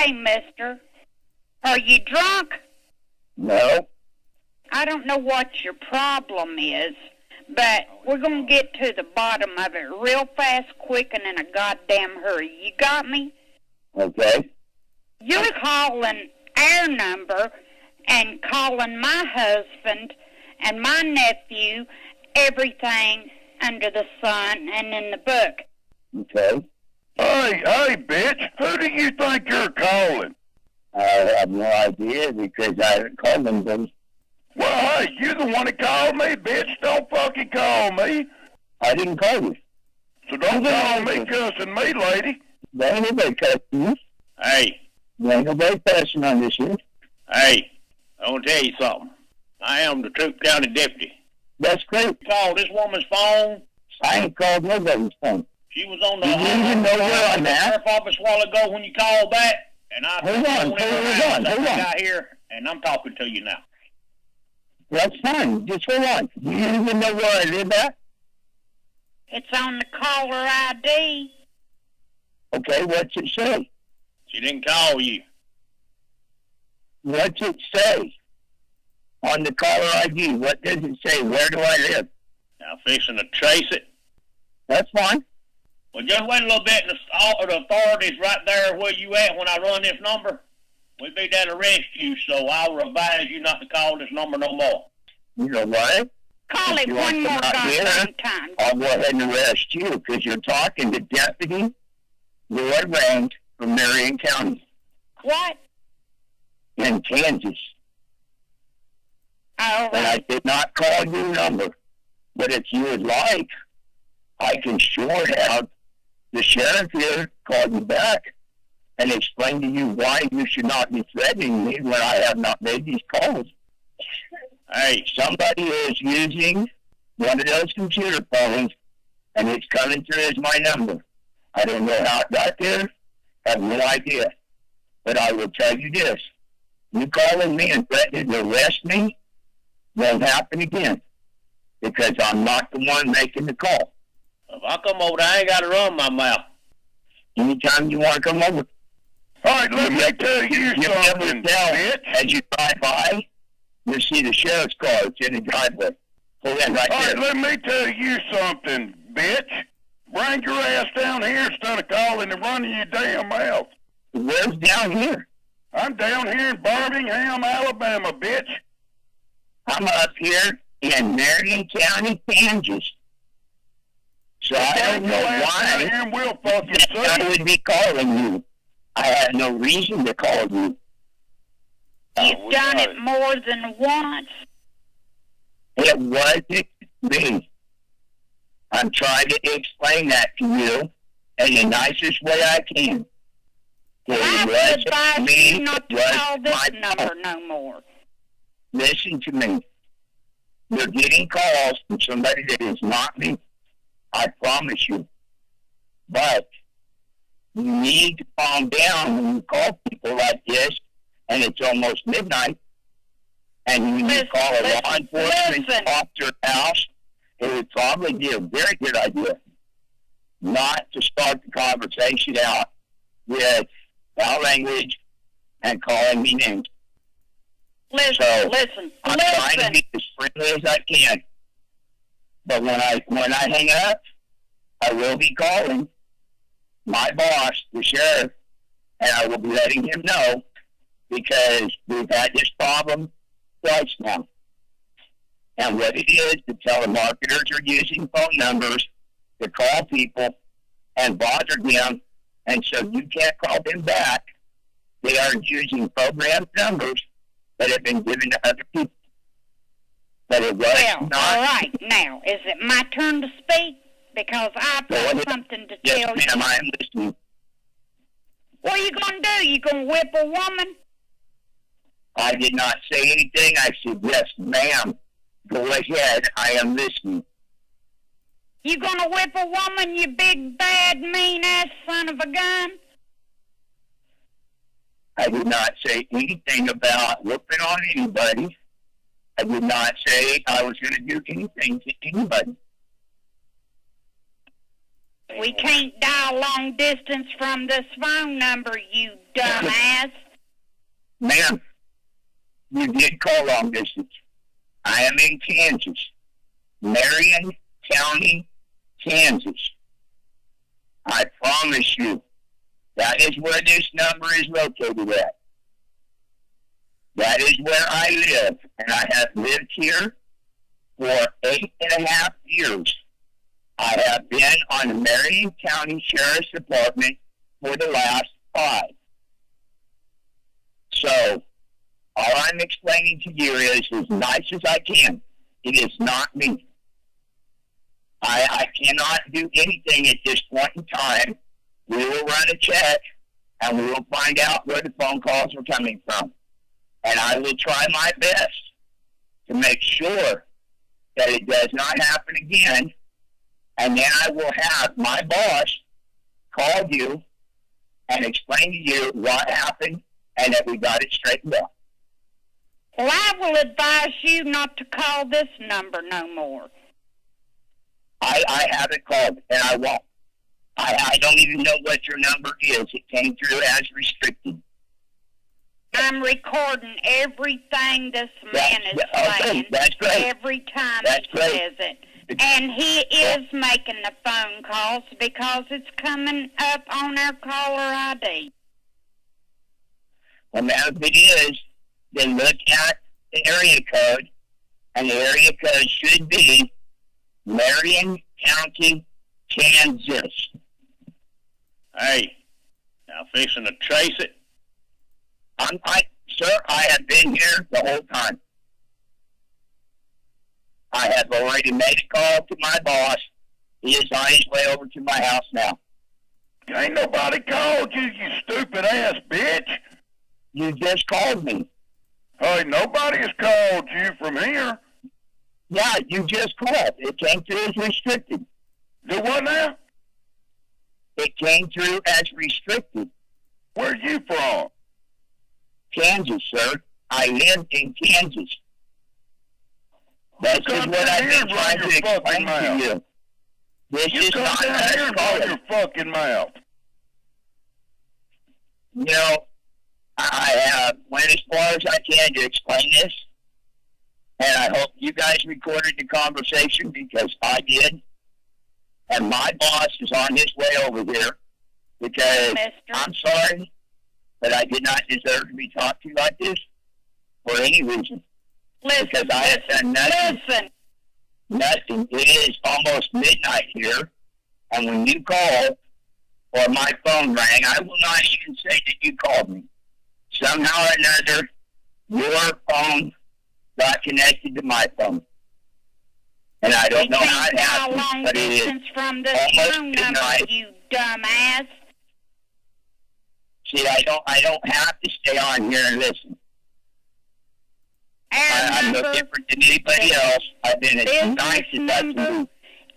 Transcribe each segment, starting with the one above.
Okay, mister. Are you drunk? No. I don't know what your problem is, but we're going to get to the bottom of it real fast, quick, and in a goddamn hurry. You got me? Okay. You're calling our number and calling my husband and my nephew everything under the sun and in the book. Okay. Hey, bitch, who do you think you're calling? I have no idea because I haven't called them. Well, hey, you the one that called me, bitch. Don't fucking call me. I didn't call you. So don't call me cussing me, lady. There ain't nobody cussing you. Hey, There ain't nobody cussing on this shit. hey, I want to tell you something. I am the Troop County Deputy. That's great. Called this woman's phone. I ain't called nobody's phone. She was on the You even know where I'm at? sheriff office a while ago when you called back. And I Hold on. got here, and I'm talking to you now. That's fine. Just hold on. You even know where I live at? It's on the caller ID. Okay, what's it say? She didn't call you. What's it say? On the caller ID, what does it say? Where do I live? Now, fixing to trace it. That's fine. Well, just wait a little bit, and the authorities right there where you at when I run this number. We'll be there to arrest you, so I'll advise you not to call this number no more. You know what? Call it You one want to more come out here? goddamn time. I'll go ahead and arrest you because you're talking to Deputy Lloyd Range from Marion County What? in Kansas. All And I right. did not call your number. But if you would like, I can sure have the sheriff here call you back and explain to you why you should not be threatening me when I have not made these calls. Hey, Somebody is using one of those computer phones, and it's coming through as my number. I don't know how it got there. I have no idea. But I will tell you this. You calling me and threatening to arrest me won't happen again because I'm not the one making the call. if I come over there, I ain't got to run my mouth. Anytime you want to come over, All right, let me tell you you'll be able something, to tell bitch. as you drive by, you'll see the sheriff's car. It's in the driveway. Pull in right All right, there. let me tell you something, bitch. Bring your ass down here instead of calling and running your damn mouth. Where's down here? I'm down here in Birmingham, Alabama, bitch. I'm up here in Marion County, Kansas. So I don't know why And we'll fucking I see. would be calling you. I had no reason to call you. You've we done got it more than once. It wasn't me. I'm trying to explain that to you in the nicest way I can. I It would wasn't advise me. you not It to was call this my number fault. no more. Listen to me. You're getting calls from somebody that is not me. I promise you. But you need to calm down when you call people like this, and it's almost midnight, and you need to call a law enforcement listen. officer house. It would probably be a very good idea not to start the conversation out with foul language and calling me names. Listen, So, listen, I'm trying to listen. be as friendly as I can. But when I hang up, I will be calling my boss, the sheriff, and I will be letting him know because we've had this problem twice now. And what it is, the telemarketers are using phone numbers to call people and bother them, and so you can't call them back. They are using programmed numbers that have been given to other people. But it was Well, not. all right. Now, is it my turn to speak? Because I've Go got ahead. something to Yes, tell you. ma'am, I am listening. What are you going to do? You going to whip a woman? I did not say anything. I said, yes, ma'am. Go ahead. I am listening. You going to whip a woman, you big, bad, mean-ass son of a gun? I did not say anything about whooping on anybody. I did not say I was going to do anything to anybody. We can't dial long distance from this phone number, you dumbass. Ma'am, you did call long distance. I am in Kansas. Marion County, Kansas. I promise you, that is where this number is located at. That is where I live, and I have lived here for 8.5 years. I have been on the Marion County Sheriff's Department for the last 5. So, all I'm explaining to you is as nice as I can. It is not me. I cannot do anything at this point in time. We will run a check, and we will find out where the phone calls are coming from. And I will try my best to make sure that it does not happen again. And then I will have my boss call you and explain to you what happened and that we got it straightened out. Well, I will advise you not to call this number no more. I haven't called, and I won't. I don't even know what your number is. It came through as restricted. I'm recording everything this man is saying. That's great. Every time That's he great. says it. And he is making the phone calls because it's coming up on our caller ID. Well, now, if it is, then look at the area code, and the area code should be Marion County, Kansas. Hey, now fixing to trace it. Sir, I have been here the whole time. I have already made a call to my boss. He is on his way over to my house now. Ain't nobody called you, you stupid ass bitch. You just called me. Hey, nobody has called you from here. Yeah, you just called. It came through as restricted. Do what now? It came through as restricted. Where you from? Kansas, sir. I live in Kansas. This is what I've been trying to explain to you. This You is come not down here us and run your calling. fucking mouth. You know, I went as far as I can to explain this, and I hope you guys recorded the conversation because I did. And my boss is on his way over here because I'm sorry, but I did not deserve to be talked to like this for any reason. Because I have done nothing. Nothing. It is almost midnight here, and when you called or my phone rang, I will not even say that you called me. Somehow or another, your phone got connected to my phone. And I don't know how it happened, but it is from this almost phone number, midnight. you dumbass. See, I don't have to stay on here and listen. I'm no different than anybody else. I've been as nice as I can be.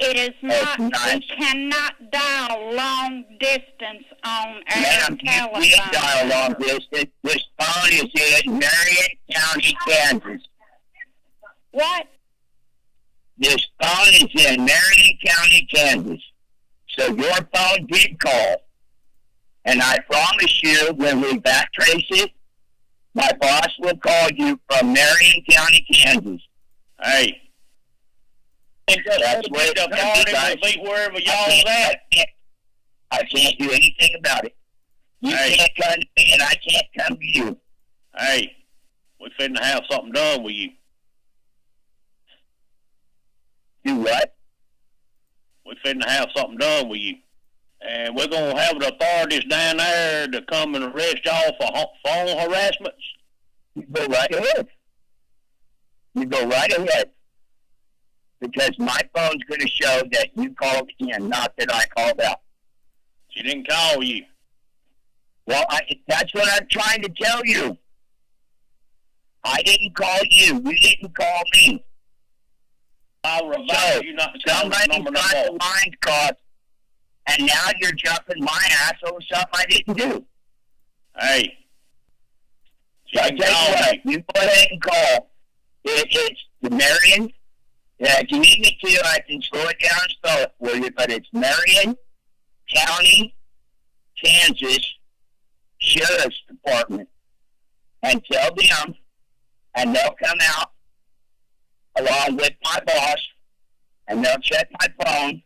It is not, nice. we cannot dial long distance on our Ma'am, telephone. you can't dial long distance. This phone is in Marion County, Kansas. What? This phone is in Marion County, Kansas. So your phone did call. And I promise you, when we backtrace it, my boss will call you from Marion County, Kansas. Hey. That's where it's going to be wherever y'all's at. I can't do anything about it. You can't come to me, and I can't come to you. Hey, we finna have something done with you. Do what? We finna have something done with you. And we're going to have the authorities down there to come and arrest y'all for phone harassments. You go right ahead. You go right ahead. Because my phone's going to show that you called in, not that I called out. She didn't call you. Well, that's what I'm trying to tell you. I didn't call you. You didn't call me. I'll remind you not to call this somebody's number got no the more. lines crossed, and now you're jumping my ass over something I didn't do. Hey. She So I didn't tell call you what, you. you go ahead and call. It's the Marion. If you need me to, I can slow it down and spell it for you, but it's Marion County, Kansas Sheriff's Department and tell them, and they'll come out along with my boss, and they'll check my phone,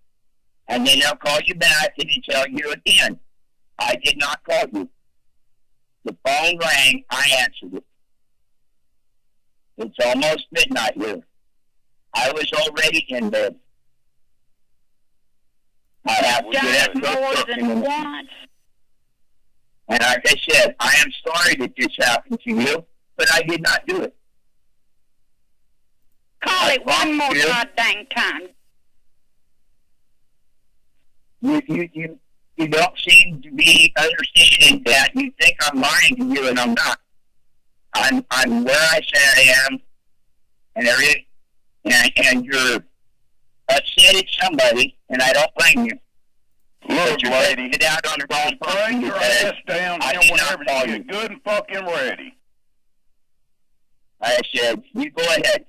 and then they'll call you back and tell you again, I did not call you. The phone rang, I answered it. It's almost midnight here. I was already in bed. I have to get up more than once. And like I said, I am sorry that this happened to you, but I did not do it. Call it one more goddamn time. You don't seem to be understanding that. You think I'm lying to you, and I'm not. I'm where I say I am, and everything, and you're upset at somebody, and I don't blame you. Look, lady, get out on the wrong bring your ass down here whenever you you. get good and fucking ready. I said, you go ahead.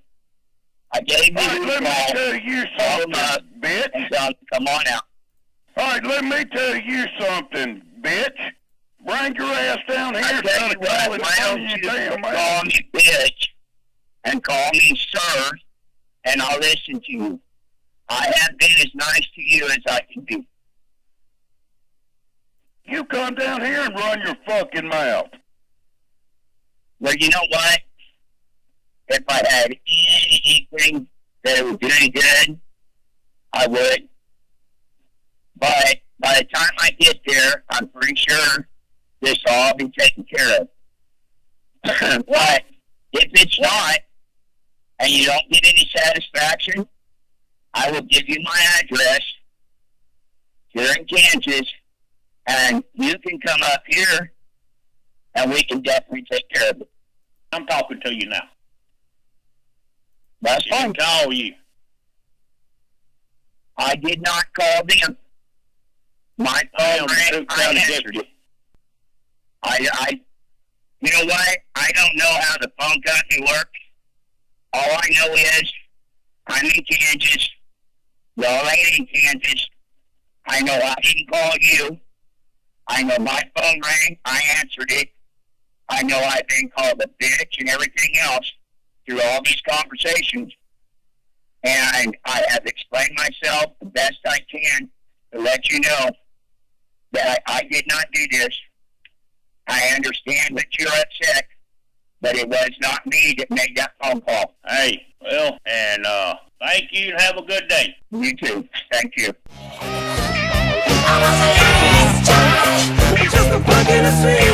I gave you All right, let me tell you something, bitch. And tell them, come on out. All right, let me tell you something, bitch. Bring your ass down here instead of calling you damn call ass. me bitch and call me sir, and I'll listen to you. I have been as nice to you as I can be. You come down here and run your fucking mouth. Well, you know what? If I had anything that would do any good, I would. But by the time I get there, I'm pretty sure this will all be taken care of. But if it's not, and you don't get any satisfaction, I will give you my address here in Kansas, and you can come up here, and we can definitely take care of it. I'm talking to you now. That's I fine. call you. I did not call them. My phone rang. I answered it. You know what? I don't know how the phone company works. All I know is I'm in Kansas. Y'all ain't in Kansas. I know I didn't call you. I know my phone rang. I answered it. I know I've been called a bitch and everything else through all these conversations. And I have explained myself the best I can to let you know that I did not do this. I understand that you're upset, but it was not me that made that phone call. Hey, well, and thank you and have a good day. You too. Thank you. I was a last child, just a bucket of sweet.